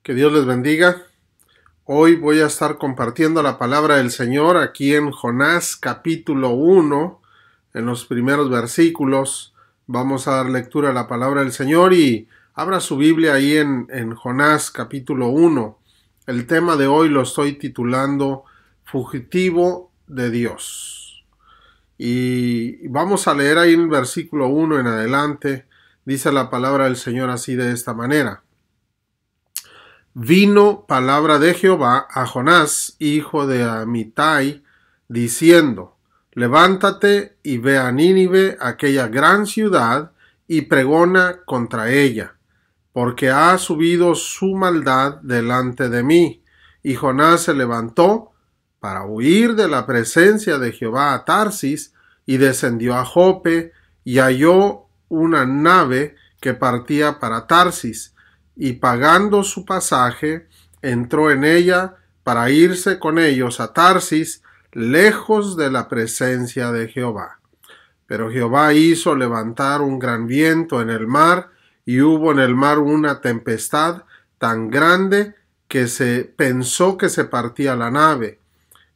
Que Dios les bendiga. Hoy voy a estar compartiendo la palabra del Señor aquí en Jonás capítulo 1, en los primeros versículos. Vamos a dar lectura a la palabra del Señor y abra su Biblia ahí en Jonás capítulo 1. El tema de hoy lo estoy titulando Fugitivo de Dios. Y vamos a leer ahí en el versículo 1 en adelante. Dice la palabra del Señor así de esta manera. Vino palabra de Jehová a Jonás, hijo de Amitai, diciendo: Levántate y ve a Nínive, aquella gran ciudad, y pregona contra ella, porque ha subido su maldad delante de mí. Y Jonás se levantó para huir de la presencia de Jehová a Tarsis, y descendió a Jope, y halló una nave que partía para Tarsis, y pagando su pasaje, entró en ella para irse con ellos a Tarsis, lejos de la presencia de Jehová. Pero Jehová hizo levantar un gran viento en el mar, y hubo en el mar una tempestad tan grande que se pensó que se partía la nave.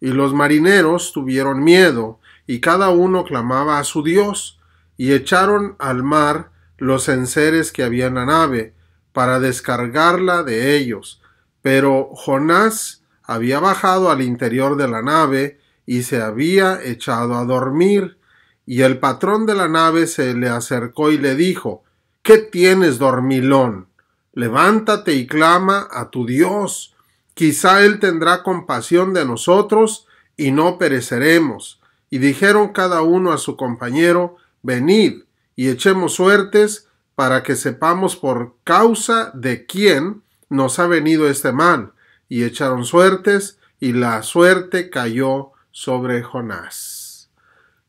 Y los marineros tuvieron miedo, y cada uno clamaba a su Dios, y echaron al mar los enseres que había en la nave, para descargarla de ellos. Pero Jonás había bajado al interior de la nave y se había echado a dormir. Y el patrón de la nave se le acercó y le dijo: ¿Qué tienes, dormilón? Levántate y clama a tu Dios. Quizá él tendrá compasión de nosotros y no pereceremos. Y dijeron cada uno a su compañero: Venid y echemos suertes, para que sepamos por causa de quién nos ha venido este mal. Y echaron suertes, y la suerte cayó sobre Jonás.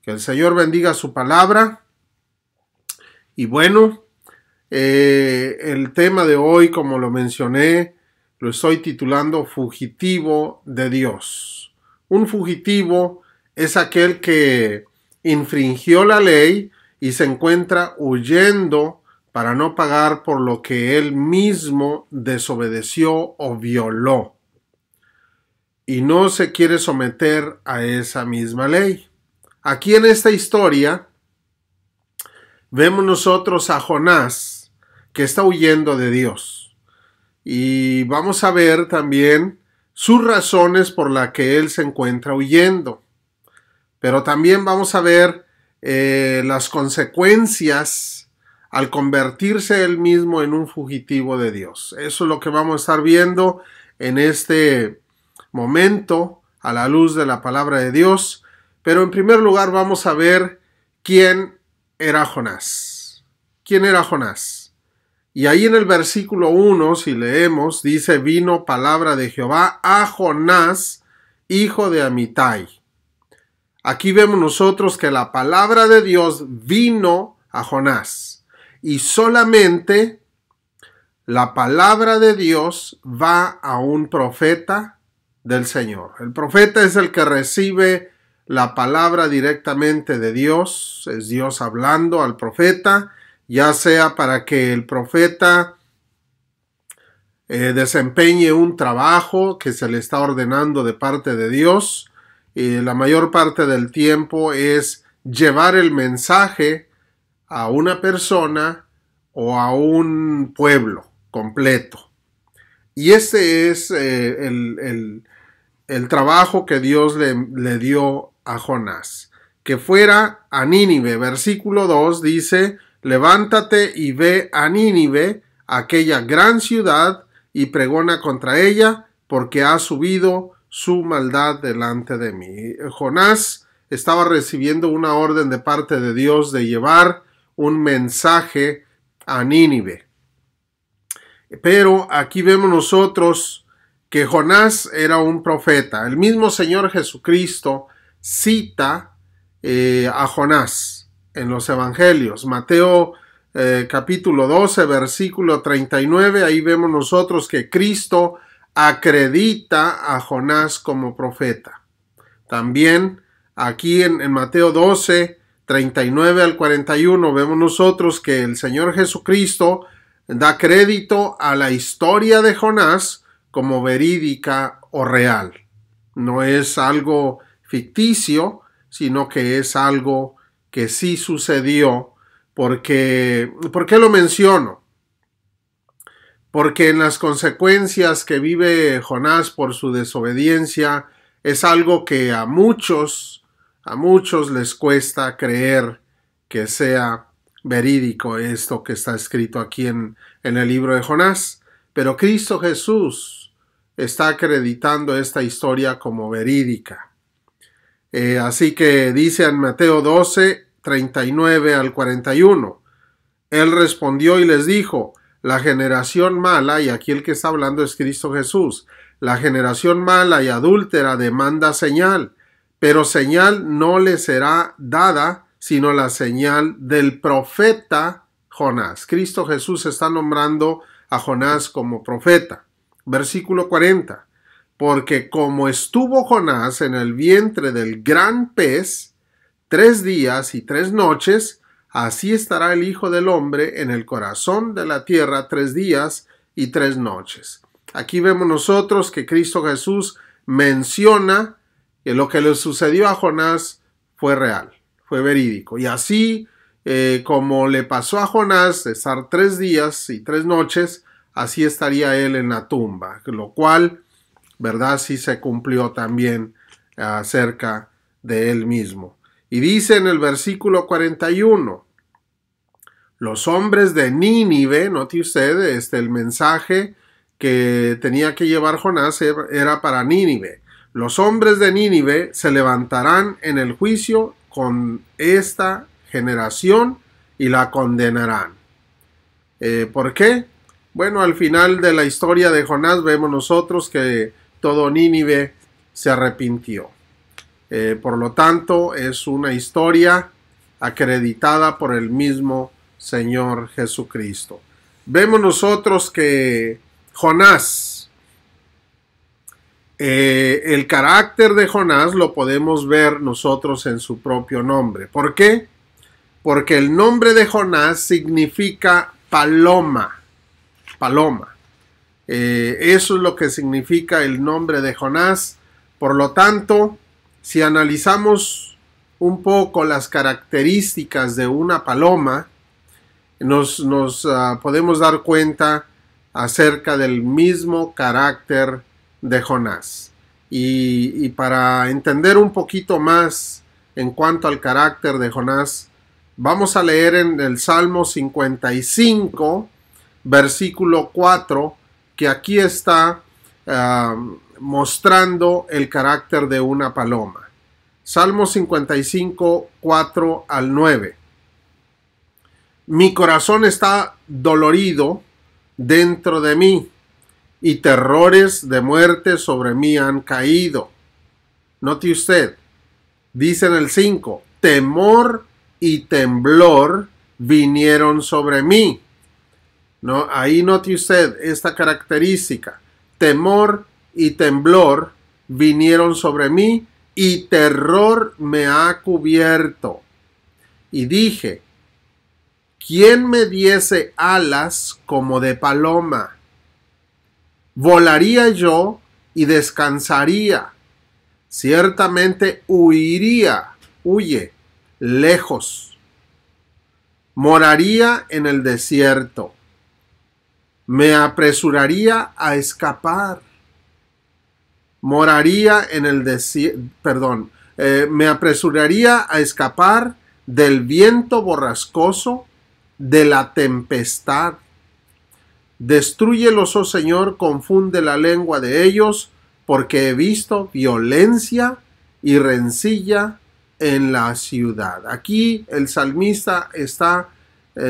Que el Señor bendiga su palabra. Y bueno, el tema de hoy, como lo mencioné, lo estoy titulando Fugitivo de Dios. Un fugitivo es aquel que infringió la ley y se encuentra huyendo para no pagar por lo que él mismo desobedeció o violó, y no se quiere someter a esa misma ley. Aquí en esta historia vemos nosotros a Jonás, que está huyendo de Dios, y vamos a ver también sus razones por las que él se encuentra huyendo, pero también vamos a ver las consecuencias al convertirse él mismo en un fugitivo de Dios. Eso es lo que vamos a estar viendo en este momento a la luz de la palabra de Dios. Pero en primer lugar vamos a ver quién era Jonás. ¿Quién era Jonás? Y ahí en el versículo 1, si leemos, dice: Vino palabra de Jehová a Jonás, hijo de Amitai. Aquí vemos nosotros que la palabra de Dios vino a Jonás. Y solamente la palabra de Dios va a un profeta del Señor. El profeta es el que recibe la palabra directamente de Dios. Es Dios hablando al profeta, ya sea para que el profeta desempeñe un trabajo que se le está ordenando de parte de Dios. La mayor parte del tiempo es llevar el mensaje a una persona o a un pueblo completo. Y este es el trabajo que Dios le dio a Jonás, que fuera a Nínive. Versículo 2 dice: Levántate y ve a Nínive, aquella gran ciudad, y pregona contra ella, porque ha subido su maldad delante de mí. Jonás estaba recibiendo una orden de parte de Dios de llevar un mensaje a Nínive. Pero aquí vemos nosotros que Jonás era un profeta. El mismo Señor Jesucristo cita a Jonás en los evangelios. Mateo capítulo 12, versículo 39, ahí vemos nosotros que Cristo acredita a Jonás como profeta. También aquí en Mateo 12, 39 al 41, vemos nosotros que el Señor Jesucristo da crédito a la historia de Jonás como verídica o real. No es algo ficticio, sino que es algo que sí sucedió. ¿Por qué lo menciono? Porque en las consecuencias que vive Jonás por su desobediencia es algo que a muchos les cuesta creer que sea verídico esto que está escrito aquí en el libro de Jonás. Pero Cristo Jesús está acreditando esta historia como verídica. Así que dice en Mateo 12, 39 al 41. Él respondió y les dijo: la generación mala, y aquí el que está hablando es Cristo Jesús, la generación mala y adúltera demanda señal, pero señal no le será dada, sino la señal del profeta Jonás. Cristo Jesús está nombrando a Jonás como profeta. Versículo 40. Porque como estuvo Jonás en el vientre del gran pez 3 días y 3 noches, así estará el Hijo del Hombre en el corazón de la tierra 3 días y 3 noches. Aquí vemos nosotros que Cristo Jesús menciona que lo que le sucedió a Jonás fue real, fue verídico. Y así como le pasó a Jonás de estar 3 días y 3 noches, así estaría él en la tumba, lo cual, ¿verdad?, sí se cumplió también acerca de él mismo. Y dice en el versículo 41, los hombres de Nínive, note usted, el mensaje que tenía que llevar Jonás era para Nínive. Los hombres de Nínive se levantarán en el juicio con esta generación y la condenarán. ¿Por qué? Bueno, al final de la historia de Jonás vemos nosotros que todo Nínive se arrepintió. Por lo tanto, es una historia acreditada por el mismo Señor Jesucristo. Vemos nosotros que Jonás, el carácter de Jonás lo podemos ver nosotros en su propio nombre. ¿Por qué? Porque el nombre de Jonás significa paloma. Paloma. Eso es lo que significa el nombre de Jonás. Por lo tanto, si analizamos un poco las características de una paloma, nos podemos dar cuenta acerca del mismo carácter de Jonás. Y para entender un poquito más en cuanto al carácter de Jonás, vamos a leer en el Salmo 55, versículo 4, que aquí está mostrando el carácter de una paloma. Salmo 55, 4 al 9. Mi corazón está dolorido dentro de mí, y terrores de muerte sobre mí han caído. Note usted, dice en el 5, temor y temblor vinieron sobre mí. ¿No? Ahí note usted esta característica. Temor y temblor vinieron sobre mí, y terror me ha cubierto. Y dije, ¿quién me diese alas como de paloma? Volaría yo y descansaría. Ciertamente huye, lejos. Moraría en el desierto. Me apresuraría a escapar. Me apresuraría a escapar del viento borrascoso, de la tempestad. Destrúyelos, oh Señor, confunde la lengua de ellos, porque he visto violencia y rencilla en la ciudad. Aquí el salmista está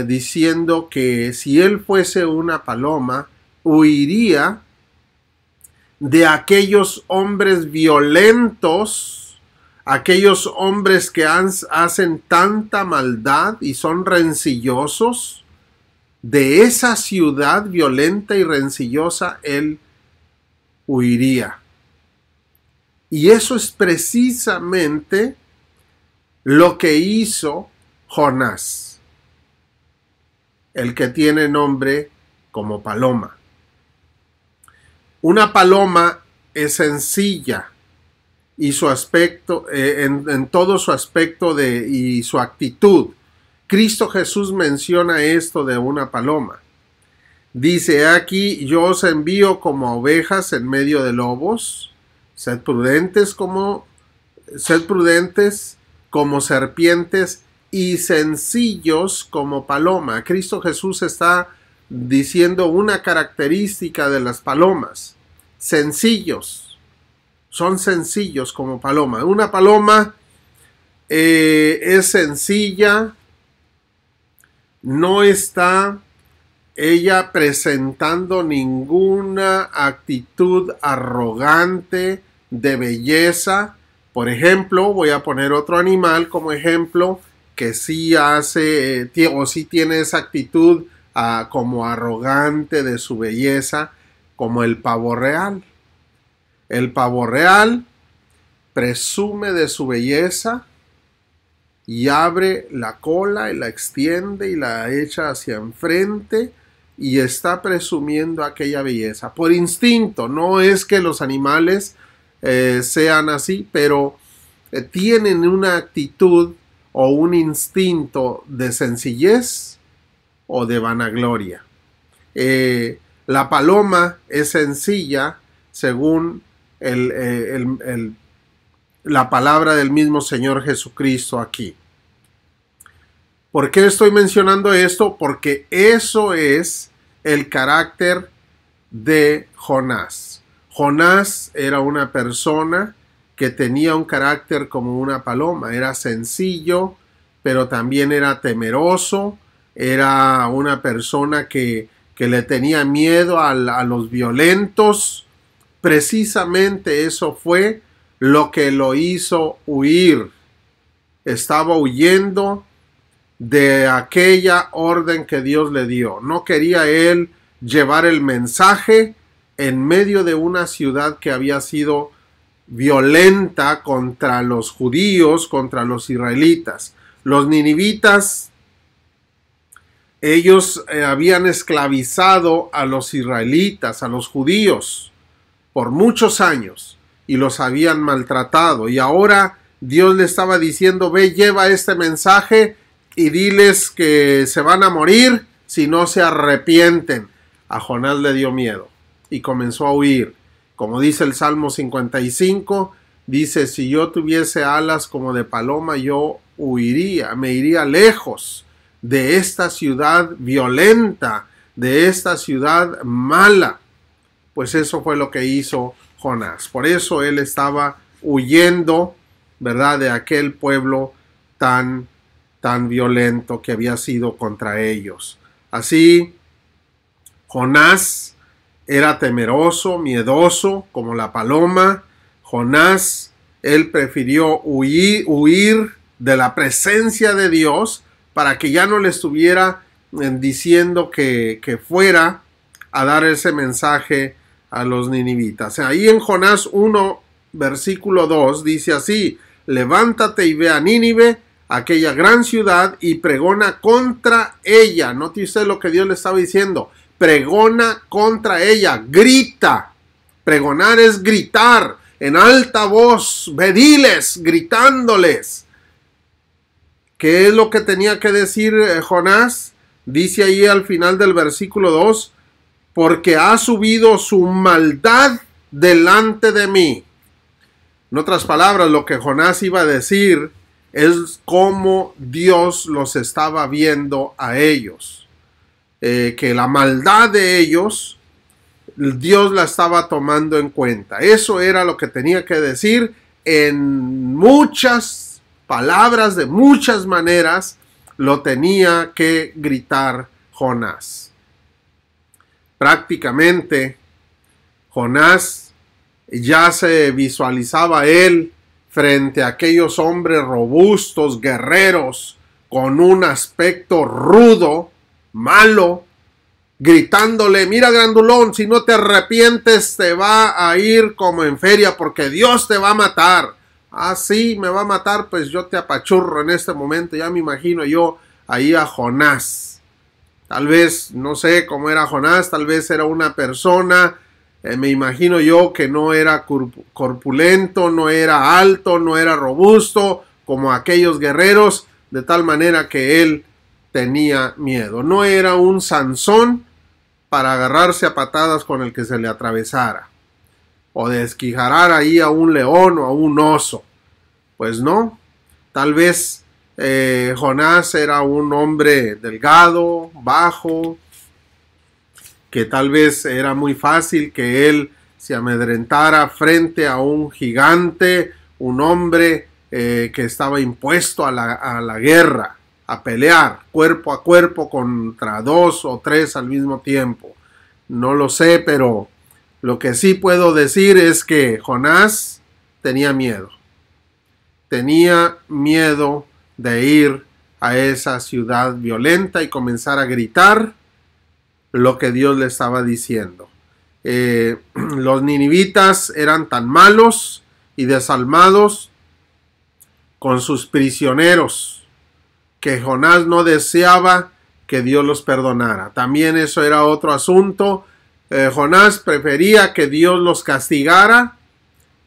diciendo que si él fuese una paloma, huiría de aquellos hombres violentos, aquellos hombres que hacen tanta maldad y son rencillosos. De esa ciudad violenta y rencillosa él huiría. Y eso es precisamente lo que hizo Jonás, el que tiene nombre como paloma. Una paloma es sencilla y su aspecto, en todo su aspecto y su actitud. Cristo Jesús menciona esto de una paloma. Dice aquí: yo os envío como ovejas en medio de lobos. Sed prudentes como serpientes y sencillos como paloma. Cristo Jesús está diciendo una característica de las palomas: sencillos. Son sencillos como paloma. Una paloma es sencilla, no está ella presentando ninguna actitud arrogante de belleza. Por ejemplo, voy a poner otro animal como ejemplo que sí hace o sí tiene esa actitud como arrogante de su belleza, como el pavo real. El pavo real presume de su belleza y abre la cola y la extiende y la echa hacia enfrente y está presumiendo aquella belleza por instinto. No es que los animales sean así, pero tienen una actitud o un instinto de sencillez o de vanagloria. La paloma es sencilla según la palabra del mismo Señor Jesucristo aquí. ¿Por qué estoy mencionando esto? Porque eso es el carácter de Jonás. Jonás era una persona que tenía un carácter como una paloma. Era sencillo, pero también era temeroso. Era una persona que le tenía miedo a los violentos. Precisamente eso fue lo que lo hizo huir. Estaba huyendo de aquella orden que Dios le dio. No quería él llevar el mensaje en medio de una ciudad que había sido violenta contra los judíos, contra los israelitas. Los ninivitas, ellos habían esclavizado a los israelitas, a los judíos, por muchos años y los habían maltratado. Y ahora Dios le estaba diciendo: ve, lleva este mensaje y diles que se van a morir si no se arrepienten. A Jonás le dio miedo y comenzó a huir. Como dice el Salmo 55, dice: si yo tuviese alas como de paloma, yo huiría, me iría lejos de esta ciudad violenta, de esta ciudad mala. Pues eso fue lo que hizo Jonás. Por eso él estaba huyendo, ¿verdad?, de aquel pueblo tan violento que había sido contra ellos. Así, Jonás era temeroso, miedoso, como la paloma. Jonás, él prefirió huir de la presencia de Dios para que ya no le estuviera diciendo que fuera a dar ese mensaje a los ninivitas. Ahí en Jonás 1, versículo 2, dice así: levántate y ve a Nínive, aquella gran ciudad, y pregona contra ella. Note usted lo que Dios le estaba diciendo: pregona contra ella, grita. Pregonar es gritar en alta voz, vediles, gritándoles. ¿Qué es lo que tenía que decir Jonás? Dice ahí al final del versículo 2: porque ha subido su maldad delante de mí. En otras palabras, lo que Jonás iba a decir es cómo Dios los estaba viendo a ellos. Que la maldad de ellos, Dios la estaba tomando en cuenta. Eso era lo que tenía que decir en muchas palabras, de muchas maneras, lo tenía que gritar Jonás. Prácticamente, Jonás ya se visualizaba él frente a aquellos hombres robustos, guerreros, con un aspecto rudo, malo, gritándole: mira, grandulón, si no te arrepientes te va a ir como en feria, porque Dios te va a matar. Ah, sí, me va a matar, pues yo te apachurro en este momento. Ya me imagino yo ahí a Jonás. Tal vez, no sé cómo era Jonás, tal vez era una persona, me imagino yo que no era corpulento, no era alto, no era robusto, como aquellos guerreros, de tal manera que él tenía miedo. No era un Sansón para agarrarse a patadas con el que se le atravesara, o desquijarar ahí a un león o a un oso. Pues no, tal vez Jonás era un hombre delgado, bajo, que tal vez era muy fácil que él se amedrentara frente a un gigante, un hombre que estaba impuesto a la guerra, a pelear cuerpo a cuerpo contra 2 o 3 al mismo tiempo. No lo sé, pero lo que sí puedo decir es que Jonás tenía miedo. Tenía miedo de ir a esa ciudad violenta y comenzar a gritar lo que Dios le estaba diciendo. Los ninivitas eran tan malos y desalmados con sus prisioneros que Jonás no deseaba que Dios los perdonara. También eso era otro asunto. Jonás prefería que Dios los castigara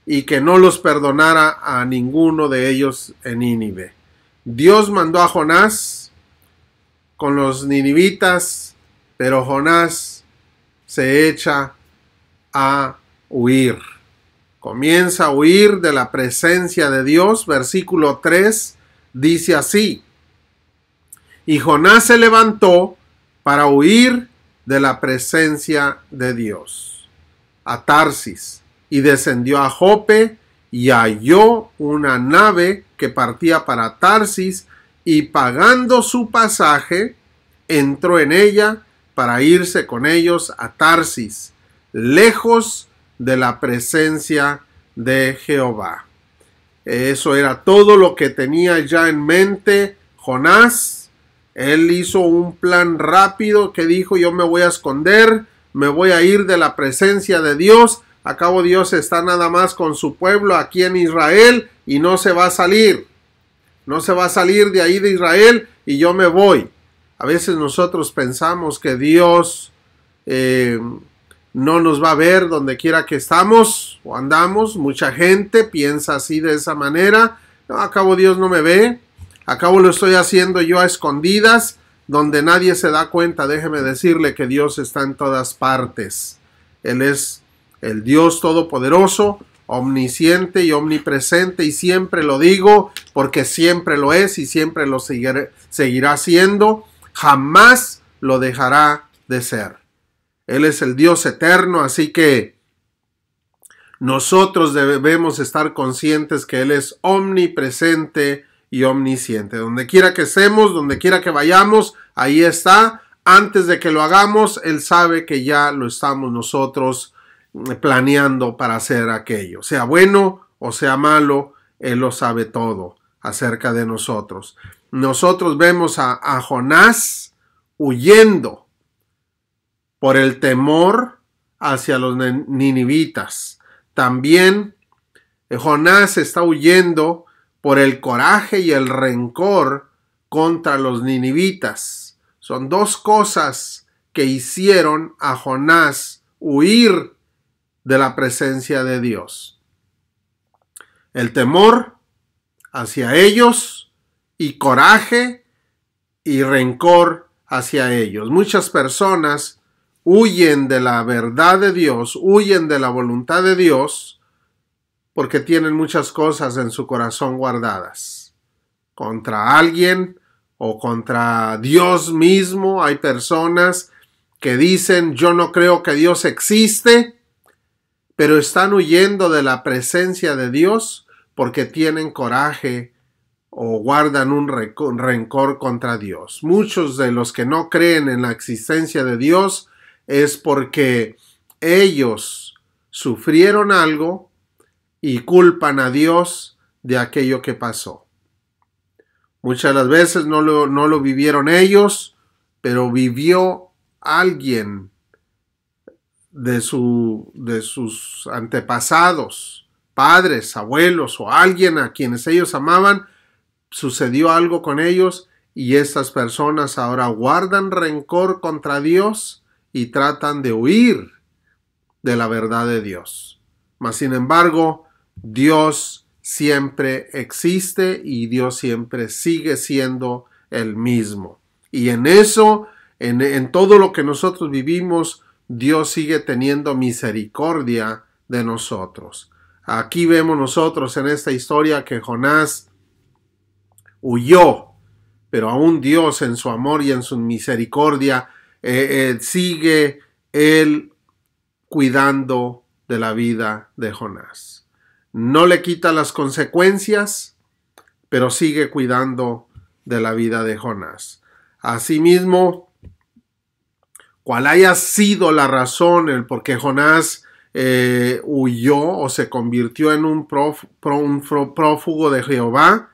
y que no los perdonara a ninguno de ellos en Nínive. Dios mandó a Jonás con los ninivitas, pero Jonás se echa a huir. Comienza a huir de la presencia de Dios. Versículo 3 dice así: y Jonás se levantó para huir de la presencia de Dios a Tarsis, y descendió a Jope y halló una nave que partía para Tarsis, y pagando su pasaje entró en ella para irse con ellos a Tarsis, lejos de la presencia de Jehová. Eso era todo lo que tenía ya en mente Jonás. Él hizo un plan rápido que dijo: yo me voy a esconder, me voy a ir de la presencia de Dios. Acabo, Dios está nada más con su pueblo aquí en Israel y no se va a salir. No se va a salir de ahí de Israel y yo me voy. A veces nosotros pensamos que Dios no nos va a ver donde quiera que estamos o andamos. Mucha gente piensa así, de esa manera. No, acabo Dios no me ve. Acabo lo estoy haciendo yo a escondidas, donde nadie se da cuenta. Déjeme decirle que Dios está en todas partes. Él es el Dios todopoderoso, omnisciente y omnipresente, y siempre lo digo porque siempre lo es y siempre lo seguirá siendo. Jamás lo dejará de ser. Él es el Dios eterno, así que nosotros debemos estar conscientes que Él es omnipresente y omnisciente. Donde quiera que estemos, donde quiera que vayamos, ahí está. Antes de que lo hagamos, Él sabe que ya lo estamos nosotros planeando para hacer aquello. Sea bueno o sea malo, Él lo sabe todo acerca de nosotros. Nosotros vemos a Jonás huyendo por el temor hacia los ninivitas. También Jonás está huyendo por el coraje y el rencor contra los ninivitas. Son dos cosas que hicieron a Jonás huir de la presencia de Dios: el temor hacia ellos y coraje y rencor hacia ellos. Muchas personas huyen de la verdad de Dios, huyen de la voluntad de Dios, porque tienen muchas cosas en su corazón guardadas contra alguien o contra Dios mismo. Hay personas que dicen: yo no creo que Dios existe, pero están huyendo de la presencia de Dios porque tienen coraje o guardan un rencor contra Dios. Muchos de los que no creen en la existencia de Dios es porque ellos sufrieron algo y culpan a Dios de aquello que pasó. Muchas de las veces no lo vivieron ellos, pero vivió alguien de sus antepasados, padres, abuelos o alguien a quienes ellos amaban. Sucedió algo con ellos y estas personas ahora guardan rencor contra Dios y tratan de huir de la verdad de Dios. Mas sin embargo, Dios siempre existe y Dios siempre sigue siendo el mismo. Y en eso, en todo lo que nosotros vivimos, Dios sigue teniendo misericordia de nosotros. Aquí vemos nosotros en esta historia que Jonás huyó, pero aún Dios en su amor y en su misericordia sigue él cuidando de la vida de Jonás. No le quita las consecuencias, pero sigue cuidando de la vida de Jonás. Asimismo, cuál haya sido la razón el por qué Jonás huyó o se convirtió en un prófugo de Jehová,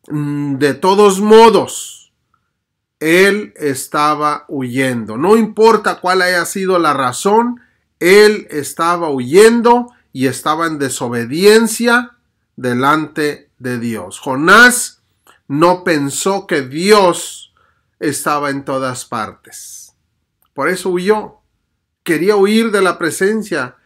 de todos modos, él estaba huyendo. No importa cuál haya sido la razón, él estaba huyendo y estaba en desobediencia delante de Dios. Jonás no pensó que Dios estaba en todas partes. Por eso huyó. Quería huir de la presencia.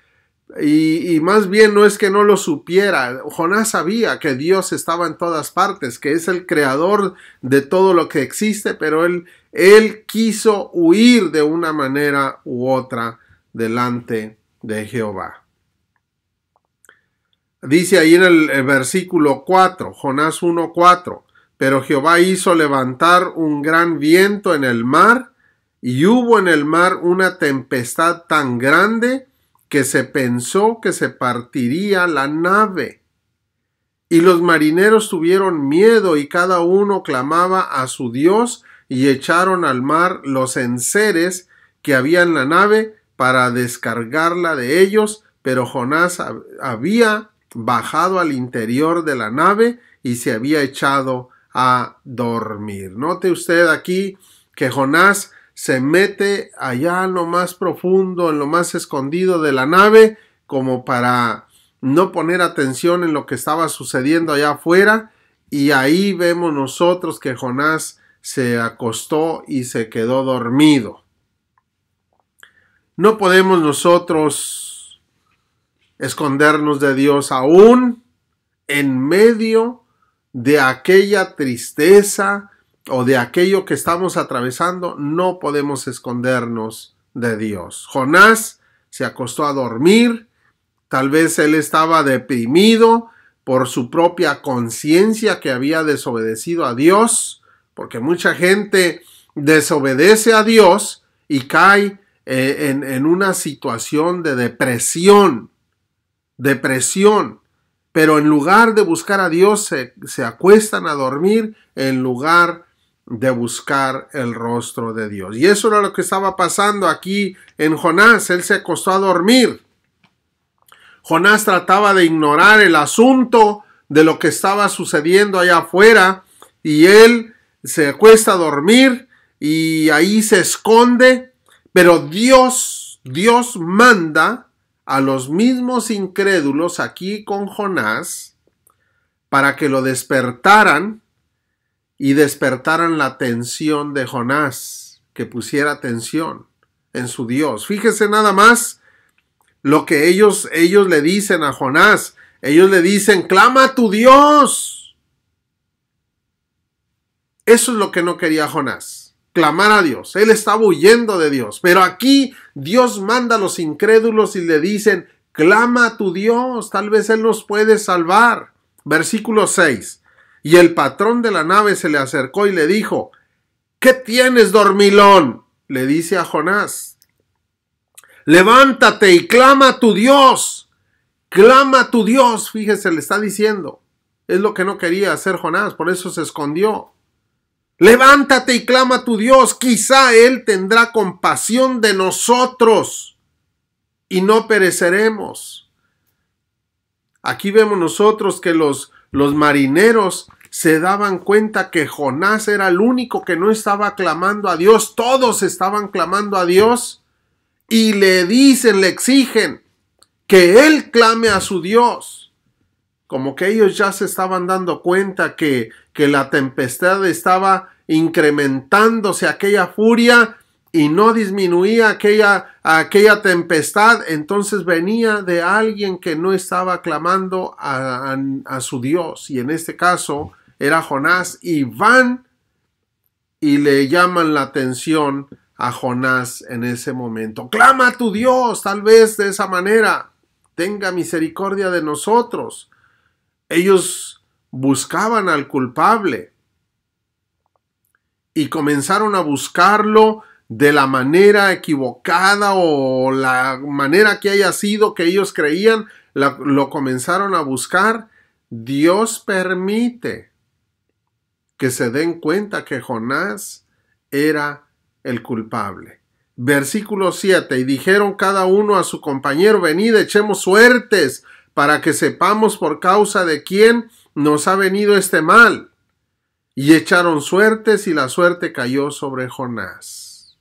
Y más bien no es que no lo supiera. Jonás sabía que Dios estaba en todas partes, que es el creador de todo lo que existe, pero él quiso huir de una manera u otra delante de Jehová. Dice ahí en el versículo 4, Jonás 1:4, pero Jehová hizo levantar un gran viento en el mar, y hubo en el mar una tempestad tan grande que se pensó que se partiría la nave. Y los marineros tuvieron miedo y cada uno clamaba a su Dios y echaron al mar los enseres que había en la nave para descargarla de ellos, pero Jonás había bajado al interior de la nave y se había echado a dormir. Note usted aquí que Jonás se mete allá en lo más profundo, en lo más escondido de la nave, como para no poner atención en lo que estaba sucediendo allá afuera, y ahí vemos nosotros que Jonás se acostó y se quedó dormido. No podemos nosotros escondernos de Dios aún en medio de aquella tristeza o de aquello que estamos atravesando. No podemos escondernos de Dios. Jonás se acostó a dormir. Tal vez él estaba deprimido por su propia conciencia que había desobedecido a Dios, porque mucha gente desobedece a Dios y cae en una situación de depresión, pero en lugar de buscar a Dios se acuestan a dormir en lugar de buscar el rostro de Dios. Y eso era lo que estaba pasando aquí en Jonás. Él se acostó a dormir. Jonás trataba de ignorar el asunto de lo que estaba sucediendo allá afuera, y él se acuesta a dormir y ahí se esconde, pero Dios manda a los mismos incrédulos aquí con Jonás para que lo despertaran y despertaran la atención de Jonás, que pusiera atención en su Dios. Fíjese nada más lo que ellos le dicen a Jonás. Ellos le dicen: clama a tu Dios. Eso es lo que no quería Jonás, clamar a Dios. Él estaba huyendo de Dios, pero aquí Dios manda a los incrédulos y le dicen: clama a tu Dios, tal vez Él nos puede salvar. Versículo 6. Y el patrón de la nave se le acercó y le dijo: ¿qué tienes, dormilón? Le dice a Jonás: levántate y clama a tu Dios. Clama a tu Dios. Fíjese, le está diciendo. Es lo que no quería hacer Jonás, por eso se escondió. Levántate y clama a tu Dios. Quizá Él tendrá compasión de nosotros y no pereceremos. Aquí vemos nosotros que los marineros se daban cuenta que Jonás era el único que no estaba clamando a Dios. Todos estaban clamando a Dios y le dicen, le exigen que él clame a su Dios. Como que ellos ya se estaban dando cuenta que la tempestad estaba incrementándose aquella furia y no disminuía aquella tempestad, entonces venía de alguien que no estaba clamando a su Dios, y en este caso era Jonás, y van y le llaman la atención a Jonás en ese momento. Clama a tu Dios, tal vez de esa manera tenga misericordia de nosotros. Ellos buscaban al culpable y comenzaron a buscarlo de la manera equivocada o la manera que haya sido que ellos creían, lo comenzaron a buscar. Dios permite que se den cuenta que Jonás era el culpable. Versículo 7, y dijeron cada uno a su compañero, venid, echemos suertes, para que sepamos por causa de quién nos ha venido este mal. Y echaron suertes, y la suerte cayó sobre Jonás.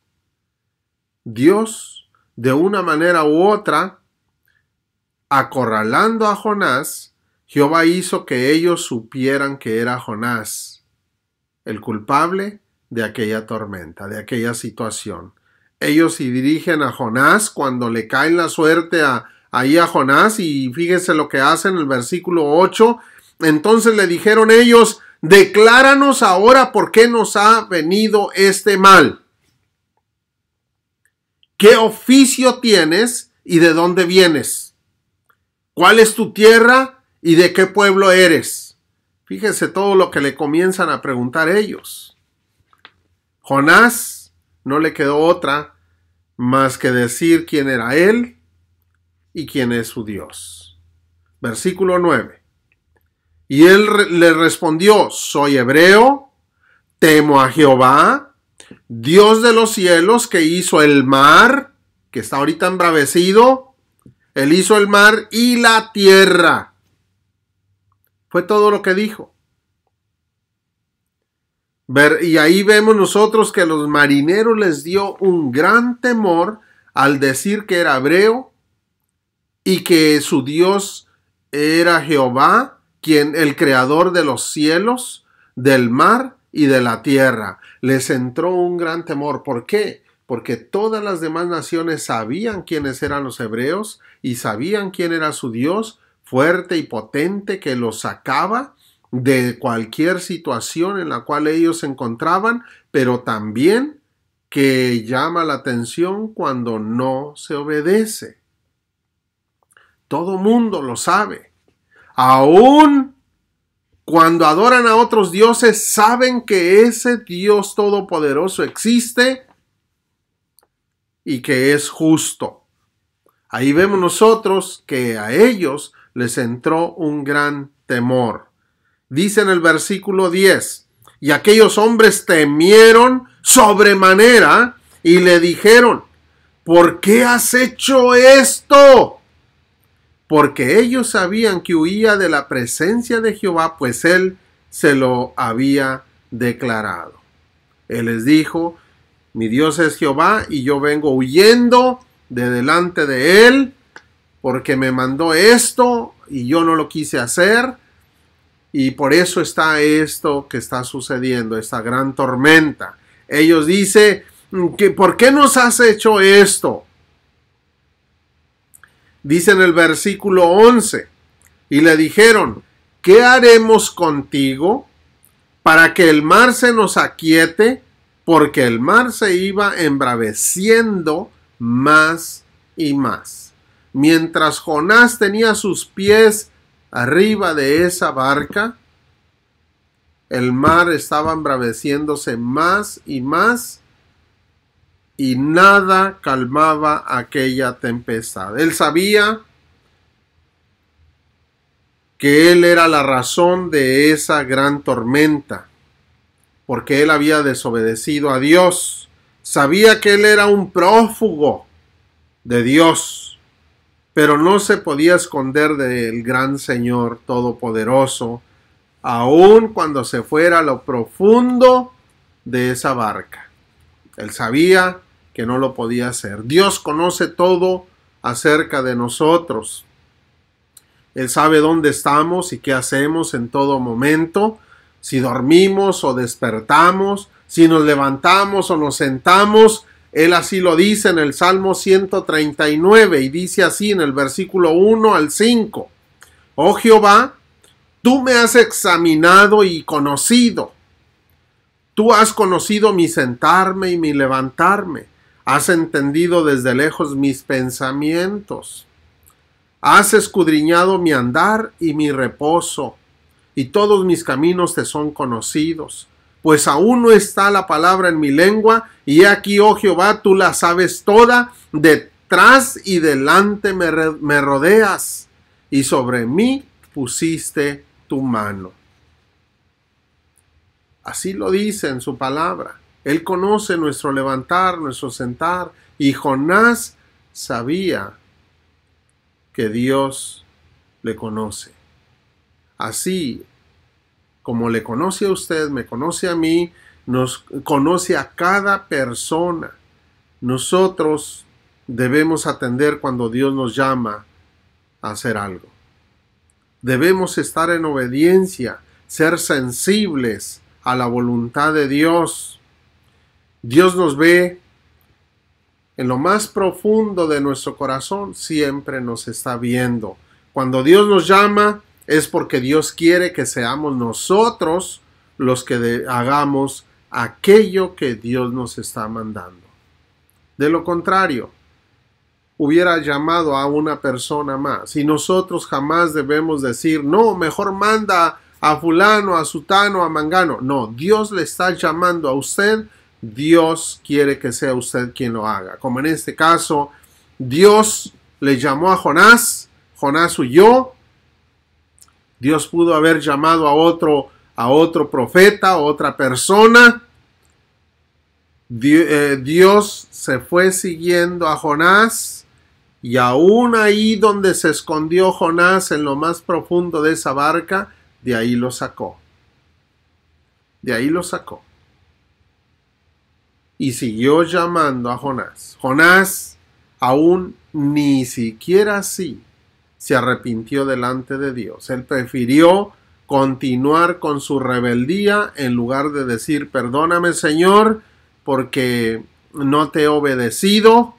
Dios, de una manera u otra, acorralando a Jonás, Jehová hizo que ellos supieran que era Jonás el culpable de aquella tormenta, de aquella situación. Ellos se dirigen a Jonás cuando le cae la suerte ahí a Jonás, y fíjense lo que hacen en el versículo 8. Entonces le dijeron ellos, decláranos ahora por qué nos ha venido este mal. ¿Qué oficio tienes y de dónde vienes? ¿Cuál es tu tierra y de qué pueblo eres? Fíjense todo lo que le comienzan a preguntar ellos. Jonás no le quedó otra más que decir quién era él y quién es su Dios. Versículo 9. Y él le respondió, soy hebreo, temo a Jehová, Dios de los cielos, que hizo el mar, que está ahorita embravecido. Él hizo el mar y la tierra. Fue todo lo que dijo. Y ahí vemos nosotros que a los marineros les dio un gran temor al decir que era hebreo y que su Dios era Jehová, el creador de los cielos, del mar y de la tierra. Les entró un gran temor. ¿Por qué? Porque todas las demás naciones sabían quiénes eran los hebreos y sabían quién era su Dios, fuerte y potente, que los sacaba de cualquier situación en la cual ellos se encontraban, pero también que llama la atención cuando no se obedece. Todo mundo lo sabe. Aún cuando adoran a otros dioses, saben que ese Dios todopoderoso existe y que es justo. Ahí vemos nosotros que a ellos les entró un gran temor. Dice en el versículo 10, y aquellos hombres temieron sobremanera y le dijeron, ¿por qué has hecho esto? Porque ellos sabían que huía de la presencia de Jehová, pues él se lo había declarado. Él les dijo, mi Dios es Jehová y yo vengo huyendo de delante de él porque me mandó esto y yo no lo quise hacer. Y por eso está esto que está sucediendo, esta gran tormenta. Ellos dicen, ¿por qué nos has hecho esto? Dice en el versículo 11, y le dijeron, ¿qué haremos contigo para que el mar se nos aquiete? Porque el mar se iba embraveciendo más y más. Mientras Jonás tenía sus pies arriba de esa barca, el mar estaba embraveciéndose más y más y nada calmaba aquella tempestad. Él sabía que él era la razón de esa gran tormenta, porque él había desobedecido a Dios. Sabía que él era un prófugo de Dios, pero no se podía esconder del gran Señor Todopoderoso, aun cuando se fuera a lo profundo de esa barca. Él sabía que no lo podía hacer. Dios conoce todo acerca de nosotros. Él sabe dónde estamos y qué hacemos en todo momento, si dormimos o despertamos, Si nos levantamos o nos sentamos, Él así lo dice en el Salmo 139 y dice así en el versículo 1 al 5. Oh Jehová, tú me has examinado y conocido. Tú has conocido mi sentarme y mi levantarme. Has entendido desde lejos mis pensamientos. Has escudriñado mi andar y mi reposo, y todos mis caminos te son conocidos. Pues aún no está la palabra en mi lengua, y aquí, oh Jehová, tú la sabes toda, detrás y delante me rodeas, y sobre mí pusiste tu mano. Así lo dice en su palabra. Él conoce nuestro levantar, nuestro sentar, y Jonás sabía que Dios le conoce. Así como le conoce a usted, me conoce a mí, nos conoce a cada persona. Nosotros debemos atender cuando Dios nos llama a hacer algo. Debemos estar en obediencia, ser sensibles a la voluntad de Dios. Dios nos ve en lo más profundo de nuestro corazón, siempre nos está viendo. Cuando Dios nos llama, es porque Dios quiere que seamos nosotros los que hagamos aquello que Dios nos está mandando. De lo contrario, hubiera llamado a una persona más. Y nosotros jamás debemos decir, no, mejor manda a fulano, a sutano, a mangano. No, Dios le está llamando a usted. Dios quiere que sea usted quien lo haga. Como en este caso, Dios le llamó a Jonás. Jonás huyó. Dios pudo haber llamado a otro profeta, a otra persona. Dios se fue siguiendo a Jonás, y aún ahí donde se escondió Jonás en lo más profundo de esa barca, de ahí lo sacó. De ahí lo sacó. Y siguió llamando a Jonás. Jonás aún ni siquiera así se arrepintió delante de Dios. Él prefirió continuar con su rebeldía en lugar de decir, perdóname Señor, porque no te he obedecido.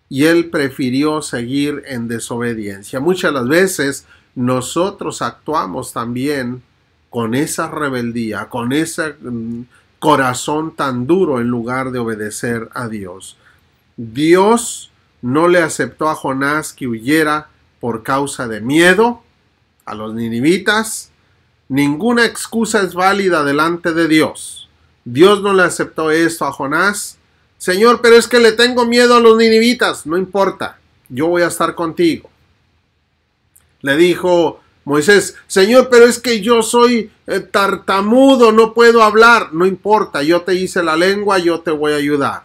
Y él prefirió seguir en desobediencia. Muchas de las veces nosotros actuamos también con esa rebeldía, con ese corazón tan duro en lugar de obedecer a Dios. Dios no le aceptó a Jonás que huyera por causa de miedo a los ninivitas. Ninguna excusa es válida delante de Dios. Dios no le aceptó esto a Jonás. Señor, pero es que le tengo miedo a los ninivitas. No importa, yo voy a estar contigo. Le dijo Moisés, Señor, pero es que yo soy tartamudo, no puedo hablar. No importa, yo te hice la lengua, yo te voy a ayudar.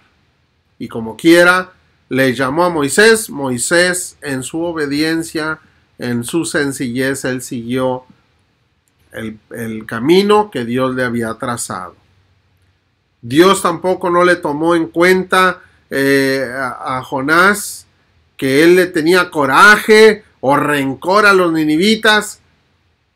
Y como quiera, le llamó a Moisés. Moisés, en su obediencia, en su sencillez, él siguió el camino que Dios le había trazado. Dios tampoco no le tomó en cuenta a Jonás, que él le tenía coraje o rencor a los ninivitas.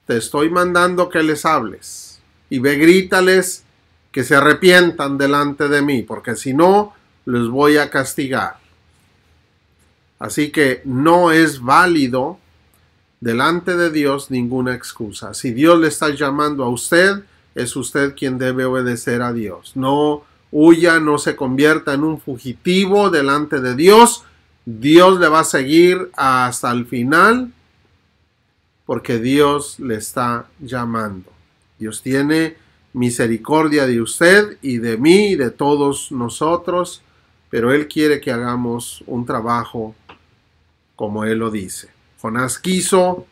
Te estoy mandando que les hables y ve, grítales que se arrepientan delante de mí, porque si no, les voy a castigar. Así que no es válido delante de Dios ninguna excusa. Si Dios le está llamando a usted, es usted quien debe obedecer a Dios. No huya, no se convierta en un fugitivo delante de Dios. Dios le va a seguir hasta el final, porque Dios le está llamando. Dios tiene misericordia de usted y de mí y de todos nosotros, pero Él quiere que hagamos un trabajo como Él lo dice. Jonás quiso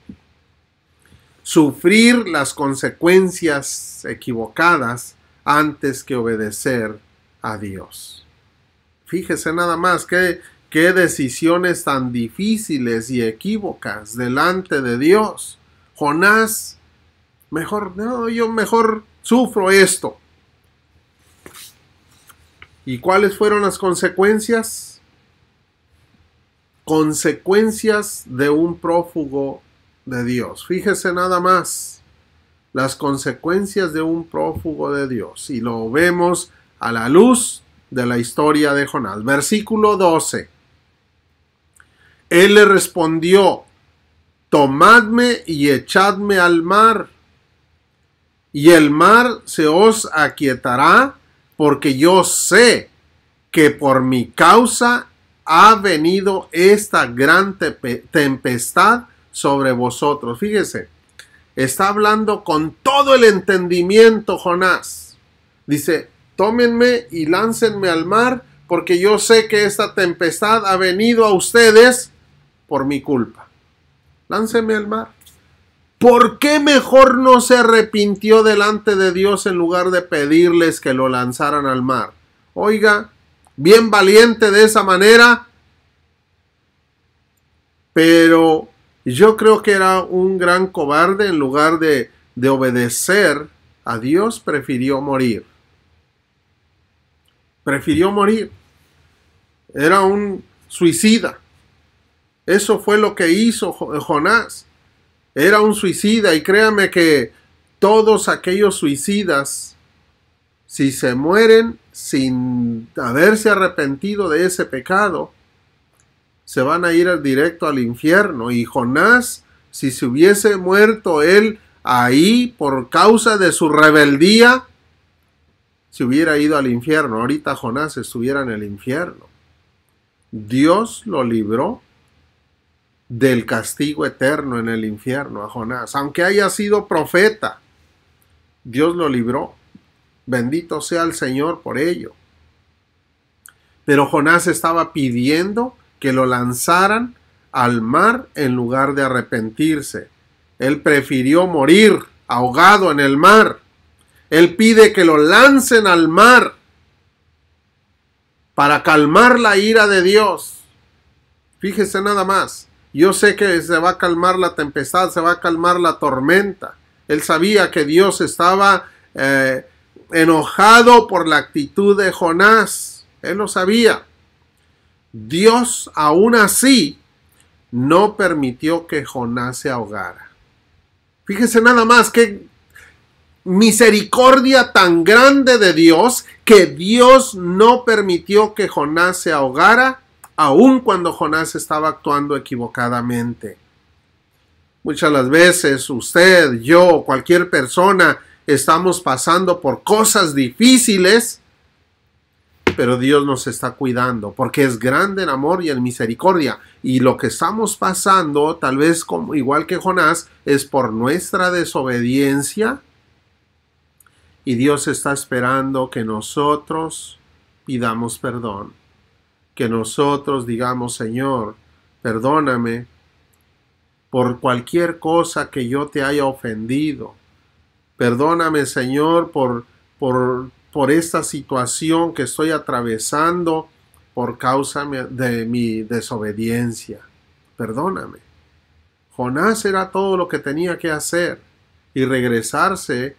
sufrir las consecuencias equivocadas antes que obedecer a Dios. Fíjese nada más qué decisiones tan difíciles y equívocas delante de Dios. Jonás, yo mejor sufro esto. ¿Y cuáles fueron las consecuencias? Consecuencias de un prófugo de Dios. Fíjese nada más. las consecuencias de un prófugo de Dios. Y lo vemos a la luz de la historia de Jonás. Versículo 12. Él le respondió: tomadme y echadme al mar, y el mar se os aquietará, porque yo sé que por mi causa ha venido esta gran tempestad sobre vosotros. Fíjese, está hablando con todo el entendimiento Jonás. Dice: tómenme y láncenme al mar, porque yo sé que esta tempestad ha venido a ustedes por mi culpa. Láncenme al mar. ¿Por qué mejor no se arrepintió delante de Dios en lugar de pedirles que lo lanzaran al mar? Oiga, bien valiente de esa manera, pero yo creo que era un gran cobarde. En lugar de obedecer a Dios, prefirió morir. Prefirió morir. Era un suicida. Eso fue lo que hizo Jonás. Era un suicida, y créame que todos aquellos suicidas, si se mueren sin haberse arrepentido de ese pecado, se van a ir directo al infierno. Y Jonás, si se hubiese muerto él ahí por causa de su rebeldía, se hubiera ido al infierno. Ahorita Jonás estuviera en el infierno. Dios lo libró del castigo eterno en el infierno a Jonás. Aunque haya sido profeta, Dios lo libró. Bendito sea el Señor por ello. Pero Jonás estaba pidiendo que lo lanzaran al mar en lugar de arrepentirse. Él prefirió morir ahogado en el mar. Él pide que lo lancen al mar para calmar la ira de Dios. Fíjese nada más. Yo sé que se va a calmar la tempestad, se va a calmar la tormenta. Él sabía que Dios estaba enojado por la actitud de Jonás. Él lo sabía. Dios, aún así, no permitió que Jonás se ahogara. Fíjese nada más qué misericordia tan grande de Dios, que Dios no permitió que Jonás se ahogara, aun cuando Jonás estaba actuando equivocadamente. Muchas las veces usted, yo, cualquier persona, estamos pasando por cosas difíciles, pero Dios nos está cuidando, porque es grande en amor y en misericordia. Y lo que estamos pasando, tal vez como, igual que Jonás, es por nuestra desobediencia. Y Dios está esperando que nosotros pidamos perdón. Que nosotros digamos: Señor, perdóname por cualquier cosa que yo te haya ofendido. Perdóname, Señor, por esta situación que estoy atravesando por causa de mi desobediencia. Perdóname. Jonás era todo lo que tenía que hacer y regresarse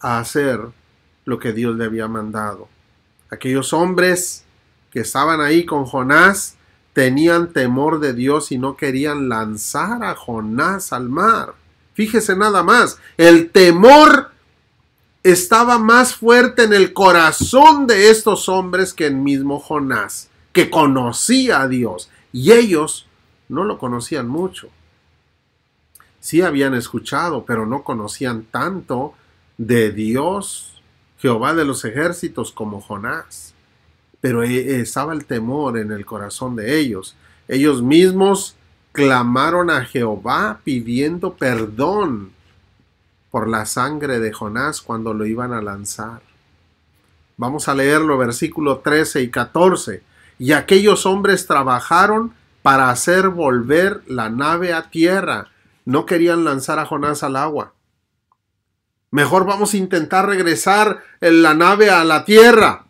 a hacer lo que Dios le había mandado. Aquellos hombres que estaban ahí con Jonás tenían temor de Dios y no querían lanzar a Jonás al mar. Fíjese nada más, el temor estaba más fuerte en el corazón de estos hombres que el mismo Jonás, que conocía a Dios, y ellos no lo conocían mucho. Sí habían escuchado, pero no conocían tanto de Dios, Jehová de los ejércitos, como Jonás. Pero estaba el temor en el corazón de ellos. Ellos mismos clamaron a Jehová pidiendo perdón por la sangre de Jonás cuando lo iban a lanzar. Vamos a leerlo, versículos 13 y 14. Y aquellos hombres trabajaron para hacer volver la nave a tierra. No querían lanzar a Jonás al agua. Mejor vamos a intentar regresar la nave a la tierra.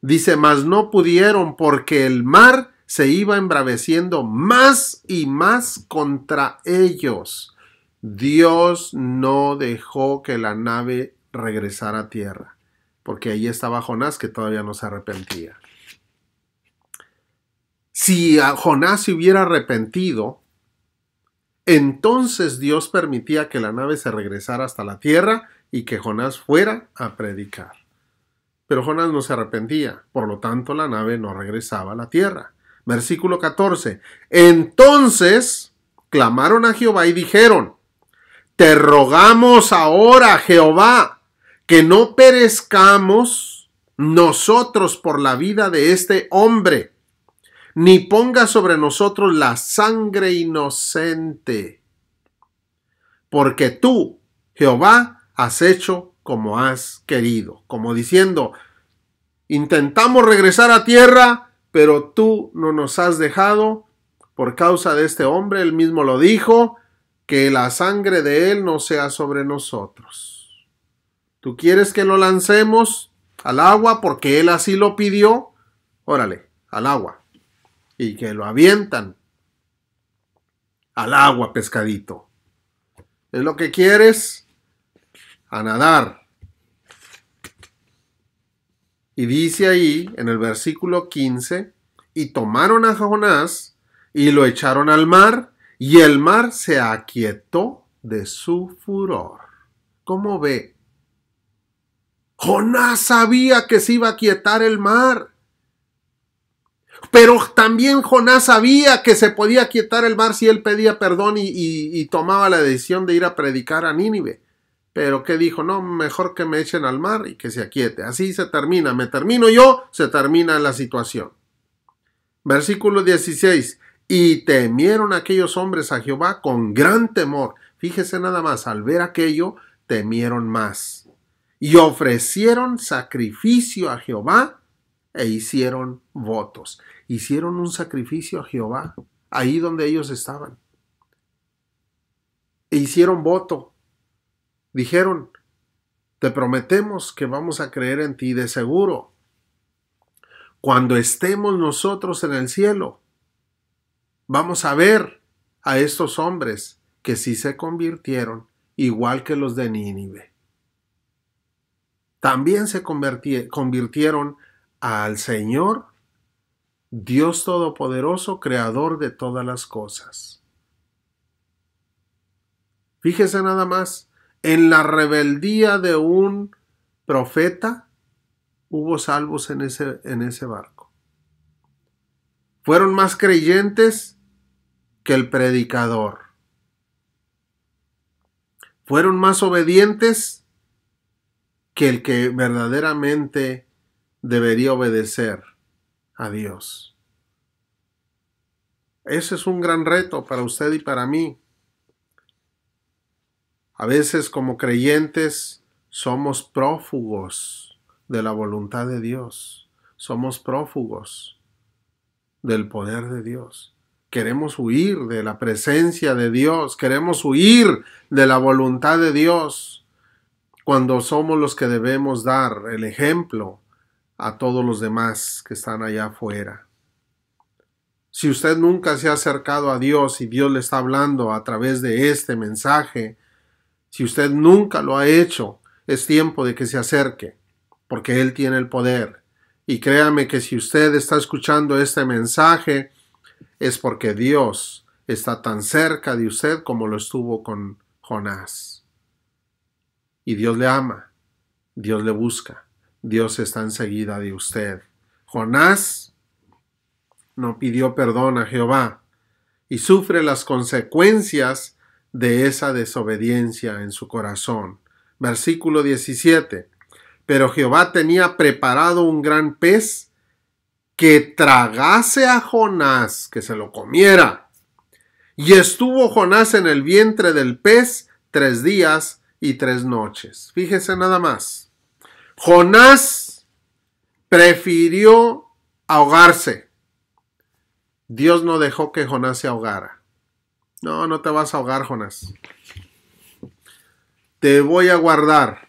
Dice: mas no pudieron, porque el mar se iba embraveciendo más y más contra ellos. Dios no dejó que la nave regresara a tierra, porque ahí estaba Jonás, que todavía no se arrepentía. Si Jonás se hubiera arrepentido, Entonces Dios permitía que la nave se regresara hasta la tierra y que Jonás fuera a predicar. Pero Jonás no se arrepentía, por lo tanto la nave no regresaba a la tierra. Versículo 14. Entonces clamaron a Jehová y dijeron: te rogamos ahora, Jehová, que no perezcamos nosotros por la vida de este hombre, ni ponga sobre nosotros la sangre inocente, porque tú, Jehová, has hecho como has querido. Como diciendo, intentamos regresar a tierra, pero tú no nos has dejado por causa de este hombre. Él mismo lo dijo, que la sangre de él no sea sobre nosotros. ¿Tú quieres que lo lancemos al agua porque él así lo pidió? Órale, al agua. Y que lo avientan al agua, pescadito. ¿Es lo que quieres? A nadar. Y dice ahí en el versículo 15, y tomaron a Jonás y lo echaron al mar, y el mar se aquietó de su furor. ¿Cómo ve? Jonás sabía que se iba a aquietar el mar. Pero también Jonás sabía que se podía aquietar el mar si él pedía perdón y tomaba la decisión de ir a predicar a Nínive. Pero ¿qué dijo? No, mejor que me echen al mar y que se aquiete. Así se termina. Me termino yo, se termina la situación. Versículo 16. Y temieron aquellos hombres a Jehová con gran temor. Fíjese nada más, al ver aquello, temieron más. Y ofrecieron sacrificio a Jehová e hicieron votos. Hicieron un sacrificio a Jehová, ahí donde ellos estaban. E hicieron voto. Dijeron, te prometemos que vamos a creer en ti de seguro. Cuando estemos nosotros en el cielo, vamos a ver a estos hombres que sí se convirtieron, igual que los de Nínive. También se convirtieron al Señor, Dios Todopoderoso, Creador de todas las cosas. Fíjese nada más, en la rebeldía de un profeta hubo salvos en ese barco. Fueron más creyentes que el predicador. Fueron más obedientes que el que verdaderamente debería obedecer a Dios. Ese es un gran reto para usted y para mí. A veces como creyentes somos prófugos de la voluntad de Dios. Somos prófugos del poder de Dios. Queremos huir de la presencia de Dios. Queremos huir de la voluntad de Dios. Cuando somos los que debemos dar el ejemplo a todos los demás que están allá afuera. Si usted nunca se ha acercado a Dios y Dios le está hablando a través de este mensaje, si usted nunca lo ha hecho, es tiempo de que se acerque, porque Él tiene el poder. Y créame que si usted está escuchando este mensaje, es porque Dios está tan cerca de usted como lo estuvo con Jonás. Y Dios le ama, Dios le busca, Dios está enseguida de usted. Jonás no pidió perdón a Jehová y sufre las consecuencias de esa desobediencia en su corazón. Versículo 17. Pero Jehová tenía preparado un gran pez que tragase a Jonás, que se lo comiera. Y estuvo Jonás en el vientre del pez 3 días y 3 noches. Fíjese nada más. Jonás prefirió ahogarse. Dios no dejó que Jonás se ahogara. No, no te vas a ahogar, Jonás. Te voy a guardar.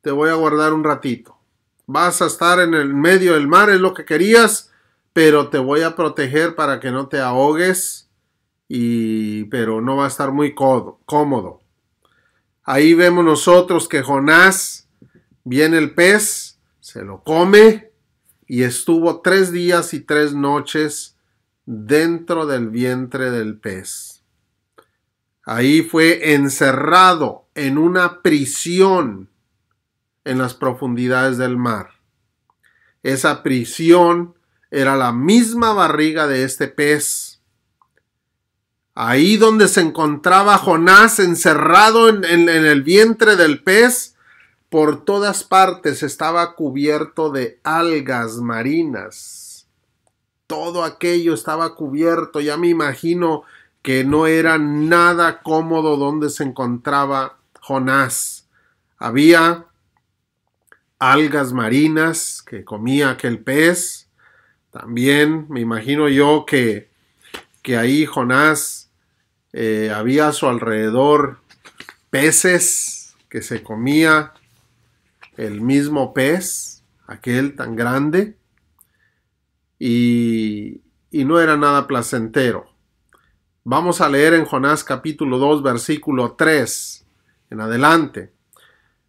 Te voy a guardar un ratito. Vas a estar en el medio del mar, es lo que querías, pero te voy a proteger para que no te ahogues, pero no va a estar muy cómodo. Ahí vemos nosotros que Jonás, viene el pez, se lo come y estuvo 3 días y 3 noches dentro del vientre del pez. Ahí fue encerrado en una prisión en las profundidades del mar. Esa prisión era la misma barriga de este pez. Ahí donde se encontraba Jonás encerrado en el vientre del pez, por todas partes estaba cubierto de algas marinas. Todo aquello estaba cubierto. Ya me imagino que no era nada cómodo donde se encontraba Jonás. Había algas marinas que comía aquel pez. También me imagino yo que ahí Jonás había a su alrededor peces que se comía el mismo pez, aquel tan grande, y no era nada placentero. Vamos a leer en Jonás capítulo 2, versículo 3 en adelante.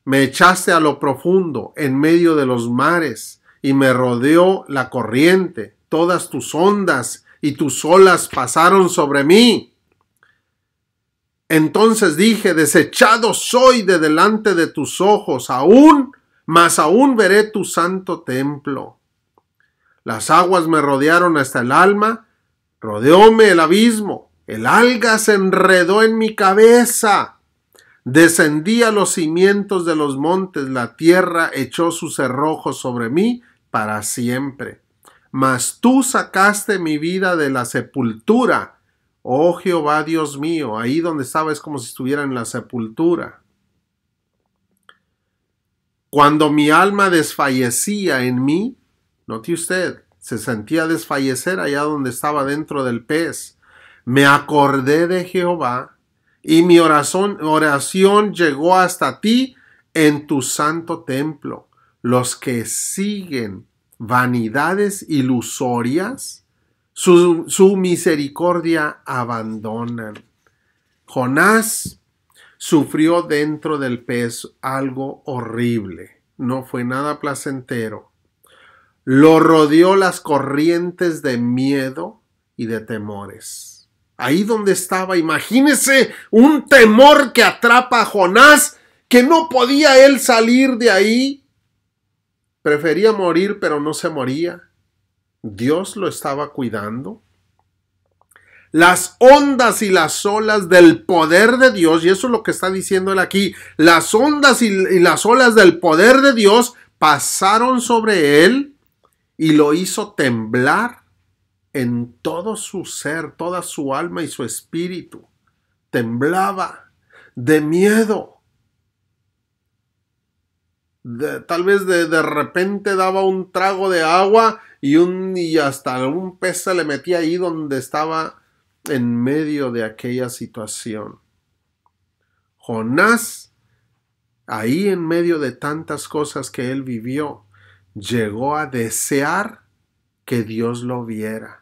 Me echaste a lo profundo, en medio de los mares, y me rodeó la corriente. Todas tus ondas y tus olas pasaron sobre mí. Entonces dije, desechado soy de delante de tus ojos, mas aún veré tu santo templo. Las aguas me rodearon hasta el alma, rodeóme el abismo, el alga se enredó en mi cabeza. Descendí a los cimientos de los montes, la tierra echó sus cerrojos sobre mí para siempre. Mas tú sacaste mi vida de la sepultura, oh Jehová Dios mío. Ahí donde estaba es como si estuviera en la sepultura. Cuando mi alma desfallecía en mí, note usted, se sentía desfallecer allá donde estaba dentro del pez. Me acordé de Jehová y mi oración llegó hasta ti en tu santo templo. Los que siguen vanidades ilusorias, su misericordia abandonan. Jonás sufrió dentro del pez algo horrible. No fue nada placentero. Lo rodeó las corrientes de miedo y de temores. Ahí donde estaba, imagínese un temor que atrapa a Jonás, que no podía él salir de ahí. Prefería morir, pero no se moría. Dios lo estaba cuidando. Las ondas y las olas del poder de Dios, y eso es lo que está diciendo él aquí, las ondas y las olas del poder de Dios pasaron sobre él y lo hizo temblar en todo su ser, toda su alma y su espíritu. Temblaba de miedo. Tal vez de repente daba un trago de agua y hasta un pez se le metía ahí donde estaba en medio de aquella situación. Jonás, ahí en medio de tantas cosas que él vivió, llegó a desear que Dios lo viera.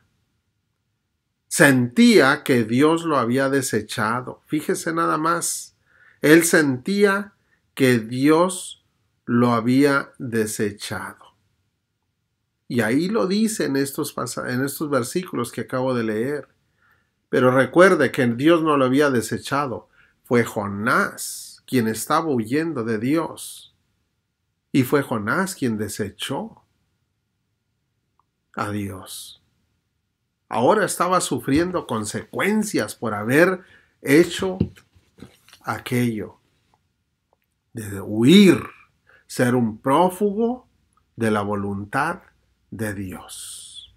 Sentía que Dios lo había desechado. Fíjese nada más. Él sentía que Dios lo había desechado. Y ahí lo dice en estos versículos que acabo de leer. Pero recuerde que Dios no lo había desechado. Fue Jonás quien estaba huyendo de Dios. Y fue Jonás quien desechó a Dios. Ahora estaba sufriendo consecuencias por haber hecho aquello. De huir, ser un prófugo de la voluntad de Dios.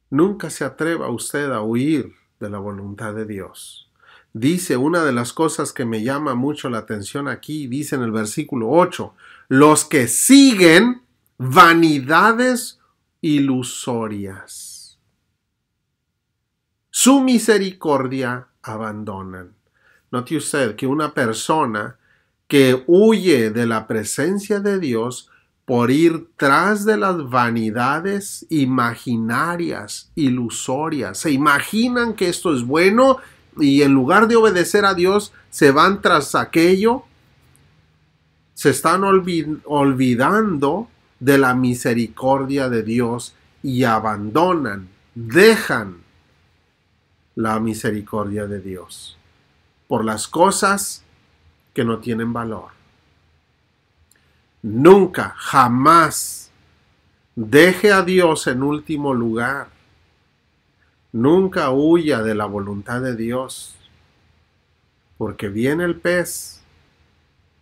Nunca se atreva usted a huir de la voluntad de Dios. Dice una de las cosas que me llama mucho la atención aquí, dice en el versículo 8, los que siguen vanidades ilusorias, su misericordia abandonan. Note usted que una persona que huye de la presencia de Dios por ir tras de las vanidades imaginarias, ilusorias. Se imaginan que esto es bueno y en lugar de obedecer a Dios se van tras aquello. Se están olvidando de la misericordia de Dios y abandonan, dejan la misericordia de Dios, por las cosas que no tienen valor. Nunca, jamás deje a Dios en último lugar. Nunca huya de la voluntad de Dios, porque viene el pez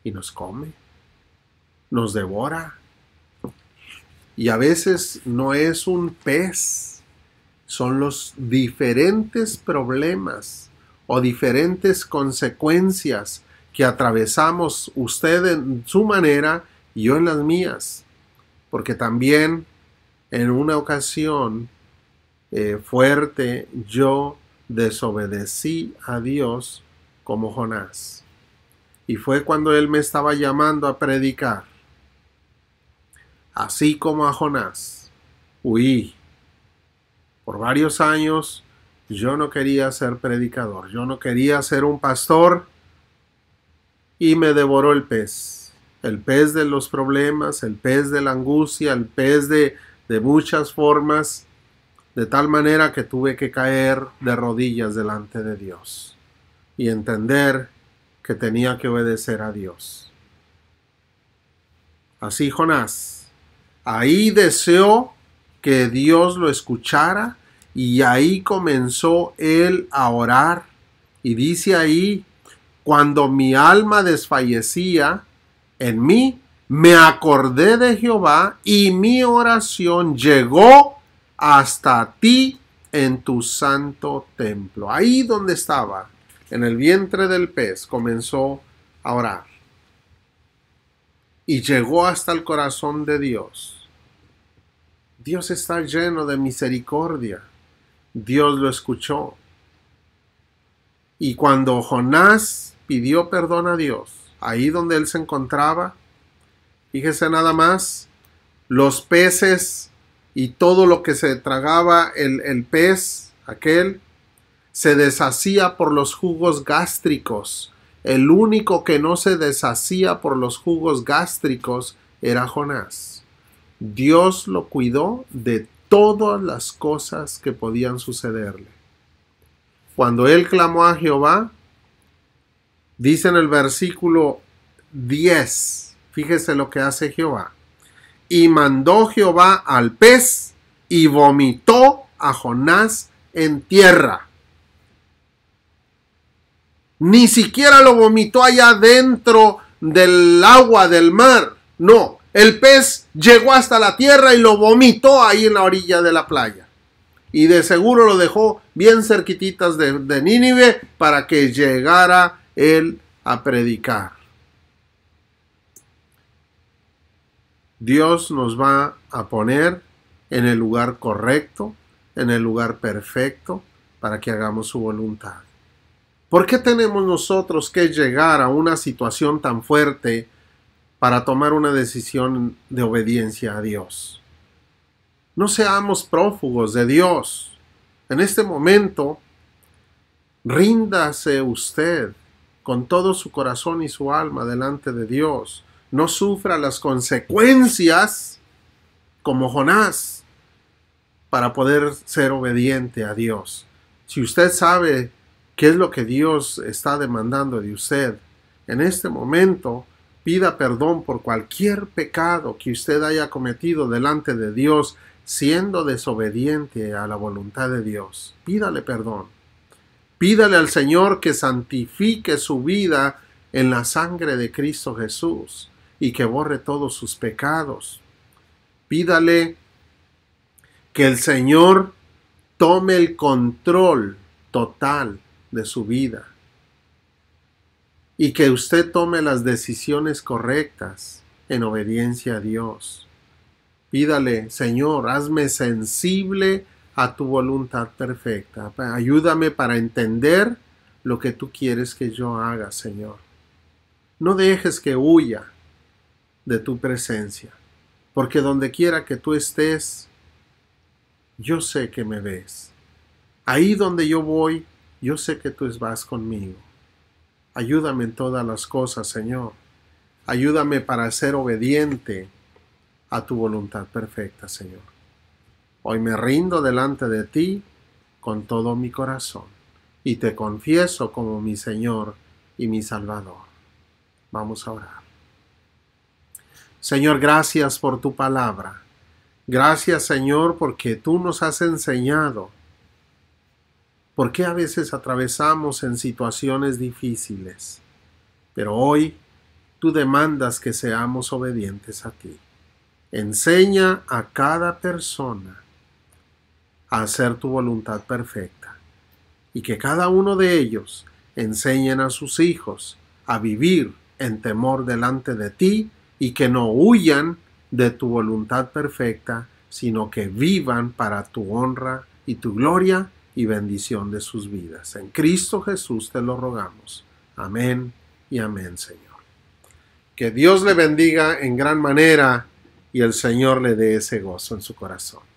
y nos come, nos devora. Y a veces no es un pez, son los diferentes problemas o diferentes consecuencias que atravesamos, usted en su manera y yo en las mías. Porque también en una ocasión fuerte yo desobedecí a Dios como Jonás. Y fue cuando él me estaba llamando a predicar. Así como a Jonás, huí. Por varios años yo no quería ser predicador, yo no quería ser un pastor y me devoró el pez de los problemas, el pez de la angustia, el pez de muchas formas, de tal manera que tuve que caer de rodillas delante de Dios y entender que tenía que obedecer a Dios. Así Jonás, ahí deseó que Dios lo escuchara y ahí comenzó él a orar. Y dice ahí, cuando mi alma desfallecía en mí, me acordé de Jehová y mi oración llegó hasta ti en tu santo templo. Ahí donde estaba, en el vientre del pez, comenzó a orar. Y llegó hasta el corazón de Dios. Dios está lleno de misericordia. Dios lo escuchó. Y cuando Jonás pidió perdón a Dios, ahí donde él se encontraba, fíjese nada más, los peces y todo lo que se tragaba el pez, aquel, se deshacía por los jugos gástricos. El único que no se deshacía por los jugos gástricos era Jonás. Dios lo cuidó de todas las cosas que podían sucederle. Cuando él clamó a Jehová, dice en el versículo 10, fíjese lo que hace Jehová. Y mandó Jehová al pez y vomitó a Jonás en tierra. Ni siquiera lo vomitó allá dentro del agua del mar. No, el pez llegó hasta la tierra y lo vomitó ahí en la orilla de la playa. Y de seguro lo dejó bien cerquititas de Nínive para que llegara él a predicar. Dios nos va a poner en el lugar correcto, en el lugar perfecto, para que hagamos su voluntad. ¿Por qué tenemos nosotros que llegar a una situación tan fuerte para tomar una decisión de obediencia a Dios? No seamos prófugos de Dios. En este momento, ríndase usted con todo su corazón y su alma delante de Dios. No sufra las consecuencias como Jonás para poder ser obediente a Dios. Si usted sabe qué es lo que Dios está demandando de usted, en este momento pida perdón por cualquier pecado que usted haya cometido delante de Dios, siendo desobediente a la voluntad de Dios. Pídale perdón. Pídale al Señor que santifique su vida en la sangre de Cristo Jesús y que borre todos sus pecados. Pídale que el Señor tome el control total de su vida y que usted tome las decisiones correctas en obediencia a Dios. Pídale, Señor, hazme sensible a tu voluntad perfecta. Ayúdame para entender lo que tú quieres que yo haga, Señor. No dejes que huya de tu presencia, porque donde quiera que tú estés, yo sé que me ves. Ahí donde yo voy, yo sé que tú vas conmigo. Ayúdame en todas las cosas, Señor. Ayúdame para ser obediente a tu voluntad perfecta, Señor. Hoy me rindo delante de ti con todo mi corazón. y te confieso como mi Señor y mi Salvador. Vamos a orar. Señor, gracias por tu palabra. Gracias, Señor, porque tú nos has enseñado por qué a veces atravesamos en situaciones difíciles. Pero hoy tú demandas que seamos obedientes a ti. Enseña a cada persona a hacer tu voluntad perfecta y que cada uno de ellos enseñen a sus hijos a vivir en temor delante de ti y que no huyan de tu voluntad perfecta, sino que vivan para tu honra y tu gloria y bendición de sus vidas. En Cristo Jesús te lo rogamos. Amén y amén, Señor. Que Dios le bendiga en gran manera y el Señor le dé ese gozo en su corazón.